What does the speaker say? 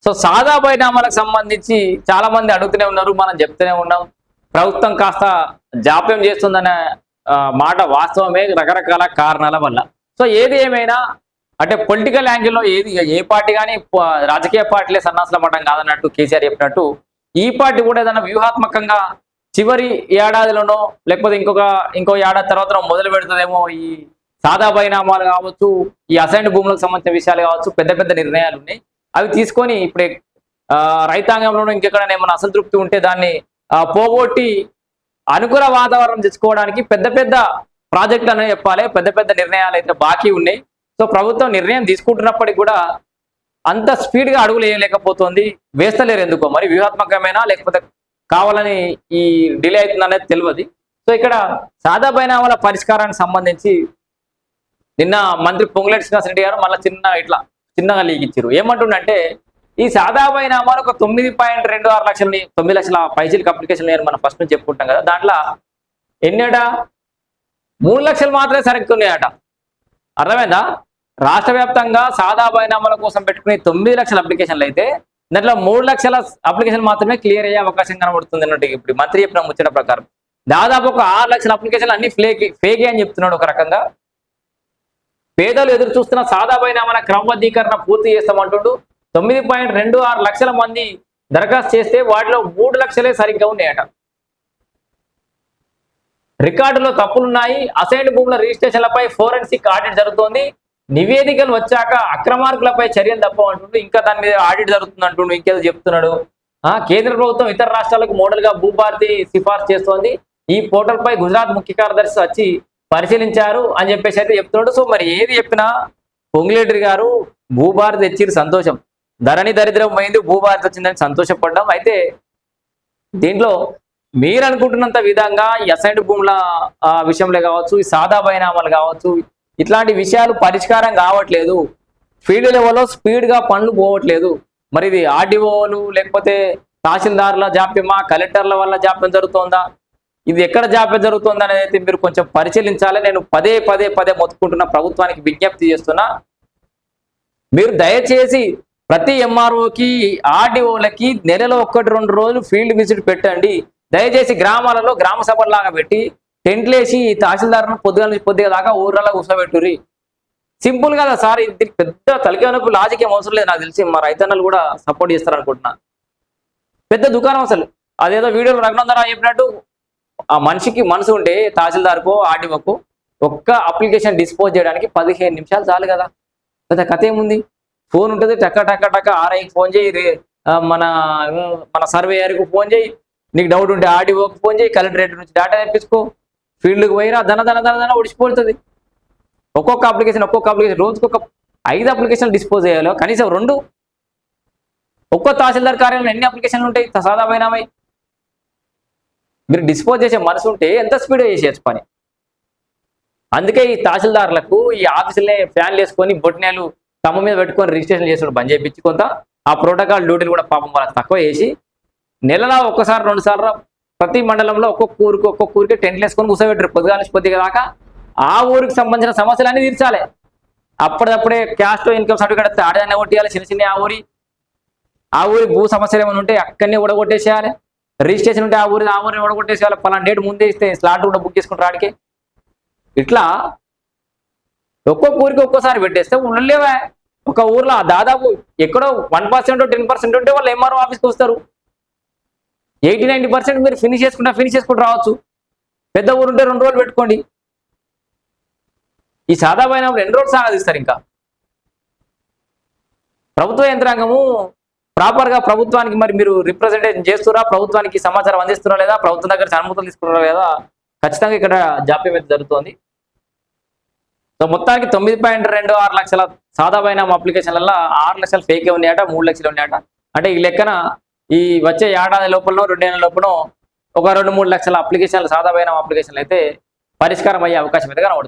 So సాదా పరిణామాలకు సంబంధించి చాలా మంది అడుగుతూనే ఉన్నారు, మనం చెప్తూనే ఉన్నాం. ప్రభుత్వం కాస్త జాప్యం చేస్తుందనే మాట వాస్తవమే, రకరకాల కారణాల వల్ల. సో ఏది ఏమైనా అంటే పొలిటికల్ యాంగిల్లో ఏది ఏ పార్టీ కానీ రాజకీయ పార్టీలే సన్నాసుల మఠం కాదన్నట్టు కేసీఆర్ చెప్పినట్టు ఈ పార్టీ కూడా ఏదైనా వ్యూహాత్మకంగా చివరి ఏడాదిలోనో లేకపోతే ఇంకో ఏడాది తర్వాత మొదలు పెడుతుందేమో ఈ సాదా పరిణామాలు కావచ్చు, ఈ అసైన్డ్ భూములకు సంబంధించిన విషయాలు కావచ్చు, పెద్ద పెద్ద నిర్ణయాలు ఉన్నాయి. అవి తీసుకొని ఇప్పుడే రైతాంగంలోనూ ఇంకెక్కడైనా ఏమైనా అసంతృప్తి ఉంటే దాన్ని పోగొట్టి అనుకూల వాతావరణం తెచ్చుకోవడానికి పెద్ద పెద్ద ప్రాజెక్టులు అనేవి చెప్పాలి, పెద్ద పెద్ద నిర్ణయాలు అయితే బాకీ ఉన్నాయి. సో ప్రభుత్వం నిర్ణయం తీసుకుంటున్నప్పటికీ కూడా అంత స్పీడ్గా అడుగులు వేయలేకపోతుంది. వేస్తలేరు ఎందుకో మరి, వ్యూహాత్మకమైనా లేకపోతే కావాలని ఈ డిలే అవుతుంది అనేది తెలియదు. సో ఇక్కడ సాదా పరిణామాల పరిష్కారానికి సంబంధించి నిన్న మంత్రి పొంగులేటి శ్రీనివాసరెడ్డి గారు మళ్ళీ చిన్నగా లీక్ ఇచ్చారు. ఏమంటుండంటే ఈ సాదా పరిణామాలు ఒక 9.26 లక్షలని 9 లక్షల పైసలకి అప్లికేషన్ మనం ఫస్ట్ నుంచి చెప్పుకుంటాం కదా, దాంట్లో ఎన్నేట 3 లక్షలు మాత్రమే సరిగ్గా ఉన్నాయట. అర్థమైందా? రాష్ట్ర వ్యాప్తంగా సాదా పరిణామాల కోసం పెట్టుకునే 9 లక్షల అప్లికేషన్లు అయితే దాంట్లో 3 లక్షల అప్లికేషన్ మాత్రమే క్లియర్ అయ్యే అవకాశం కనబడుతుంది అన్నట్టు ఇప్పుడు మంత్రి చెప్పిన ముచ్చట ప్రకారం. దాదాపు ఒక 6 లక్షల అప్లికేషన్లు అన్ని ఫేకే అని చెప్తున్నాడు. ఒక రకంగా పేదలు ఎదురు చూస్తున్న సాదా పరిణామాల క్రమబద్ధీకరణ పూర్తి చేస్తామంటుండు. 9.26 లక్షల మంది దరఖాస్తు చేస్తే వాటిలో 3 లక్షలే సరిగ్గా ఉన్నాయట. రికార్డులో తప్పులున్నాయి. అసైన్డ్ భూముల రిజిస్ట్రేషన్లపై ఫోరెన్సిక్ ఆడిట్ జరుగుతోంది. నివేదికలు వచ్చాక అక్రమార్కులపై చర్యలు తప్పమంటుండు. ఇంకా దాని మీద ఆడిట్ జరుగుతుంది అంటుండు. ఇంకేదో చెప్తున్నాడు. కేంద్ర ప్రభుత్వం ఇతర రాష్ట్రాలకు మోడల్ గా భూభారతి సిఫార్సు చేస్తోంది. ఈ పోర్టల్ పై గుజరాత్ ముఖ్య కార్యదర్శి వచ్చి పరిశీలించారు అని చెప్పేసి అయితే చెప్తున్నాడు. సో మరి ఏది చెప్పినా పొంగులేటి గారు భూభారతి తెచ్చిరు, సంతోషం. ధరణి దరిద్రం పోయింది, భూభారతి వచ్చిందని సంతోషపడ్డాం. అయితే దీంట్లో మీరు అనుకుంటున్నంత విధంగా ఈ అసైన్డ్ భూముల విషయంలో కావచ్చు, ఈ సాదా పరిణామాలు కావచ్చు, ఇట్లాంటి విషయాలు పరిష్కారం కావట్లేదు. ఫీల్డ్ లెవెల్లో స్పీడ్గా పనులు పోవట్లేదు. మరి ఇది ఆర్డీఓలు లేకపోతే తహసీల్దార్ల జాప్యమా, కలెక్టర్ల వల్ల జాప్యం జరుగుతుందా, ఇది ఎక్కడ జాప్యం జరుగుతుంది అనేది అయితే మీరు కొంచెం పరిశీలించాలి. నేను పదే మొత్తుకుంటున్న, ప్రభుత్వానికి విజ్ఞప్తి చేస్తున్నా, మీరు దయచేసి ప్రతి ఎంఆర్ఓకి ఆర్డీఓలకి నెలలో 1-2 రోజులు ఫీల్డ్ విజిట్ పెట్టండి. దయచేసి గ్రామాలలో గ్రామ సభల్లాగా పెట్టి టెంట్లేసి తహసీల్దార్ను పొద్దుగా దాకా ఊర్లలో కూర్చోబెట్టుర్రి. సింపుల్ కదా సార్, ఇది పెద్ద తలకాయ నొప్పి, లాజిక్ ఏం అవసరం లేదు. నాకు తెలిసి మా రైతన్నలు కూడా సపోర్ట్ చేస్తారనుకుంటున్నా. పెద్ద దుకాణం అసలు, అదేదో వీడియోలో రఘునందరా చెప్పినట్టు ఆ మనిషికి మనసు ఉంటే తహసీల్దార్కో ఆర్డీఓకో ఒక్క అప్లికేషన్ డిస్పోజ్ చేయడానికి 15 నిమిషాలు చాలు కదా. పెద్ద కథ ఏముంది? ఫోన్ ఉంటుంది, టక్క ఆర్ఐకి ఫోన్ చేయి, మన సర్వేయర్కి ఫోన్ చేయి, నీకు డౌట్ ఉంటే ఆర్డీఓకి ఫోన్ చేయి, కలెక్టరేట్ నుంచి డేటా తెప్పించుకో, ఫీల్డ్కి పోయిరా, ధన ఒడిచిపోతుంది. ఒక్కొక్క అప్లికేషన్ రోజుకి ఒక 5 అప్లికేషన్లు డిస్పోజ్ చేయాలి, కనీసం 2. ఒక్కో తహసీల్దార్ కార్యాలయంలో ఎన్ని అప్లికేషన్లు ఉంటాయి సాదా పరిణామై? మీరు డిస్పోజ్ చేసే మనసు ఉంటే ఎంత స్పీడ్గా చేసేయచ్చు పని. అందుకే ఈ తహసీల్దార్లకు ఈ ఆఫీసులనే ఫ్యాన్లు వేసుకొని బొట్టినేలు తమ మీద పెట్టుకొని రిజిస్ట్రేషన్ చేసుకుని బంద్ చేయించి కొంత ఆ ప్రోటోకాల్ డ్యూటీలు కూడా పాపం వాళ్ళకి తక్కువ చేసి నెలలో 1-2 సార్లు ప్రతి మండలంలో ఒక్కొక్క ఊరికి టెంట్లు వేసుకొని కూర్చోబెట్టారు పొద్దుగా నుంచి కొద్దిగా దాకా. ఆ ఊరికి సంబంధించిన సమస్యలన్నీ తీర్చాలి. అప్పుడప్పుడే క్యాస్ట్ ఇన్కమ్ సర్టిఫికేట్ ఆడదాన్ని కొట్టేయాలి. చిన్న ఆ ఊరి భూ సమస్యలు ఏమైనా ఉంటే అక్కడనే ఉడగొట్టేసేయాలి. రిజిస్ట్రేషన్ ఉంటే ఆ ఊరి ఉడగొట్టేసేయాలి. పలానా డేట్ ముందే ఇస్తే స్లాట్ కూడా బుక్ చేసుకుంటారు ఆడికి. ఇట్లా ఒక్కొక్క ఊరికి ఒక్కోసారి పెట్టేస్తే ఉండలేవా. ఒక ఊర్లో దాదాపు ఎక్కడో 1% 10% ఉంటే వాళ్ళు ఎంఆర్ఓ ఆఫీస్కి వస్తారు. 80-90% మీరు ఫినిష్ చేసుకుంటూ రావచ్చు. పెద్ద ఊరు ఉంటే 2 రోజులు పెట్టుకోండి. ఈ సాదా పరిణామాలు 2 రోజులు సాగదీస్తారు. ఇంకా ప్రభుత్వ యంత్రాంగము ప్రాపర్గా ప్రభుత్వానికి మరి మీరు రిప్రజెంటేషన్ చేస్తురా, ప్రభుత్వానికి సమాచారం అందిస్తున్నా లేదా, ప్రభుత్వం దగ్గర అనుమతులు తీసుకున్నారా లేదా, ఖచ్చితంగా ఇక్కడ జాప్యం అయితే జరుగుతోంది. సో మొత్తానికి 9.26 లక్షల సాదా పరిణామ అప్లికేషన్లలో 6 లక్షలు ఫేకే ఉన్నాయట, 3 లక్షలు ఉన్నాయట. అంటే ఈ లెక్కన ఈ వచ్చే ఏడాది లోపల 2 ఏళ్ళ లోపల ఒక 2-3 లక్షల అప్లికేషన్లు సాదా పరిణామ అప్లికేషన్లు అయితే పరిష్కారం అయ్యే అవకాశం అయితే కనబడుతుంది.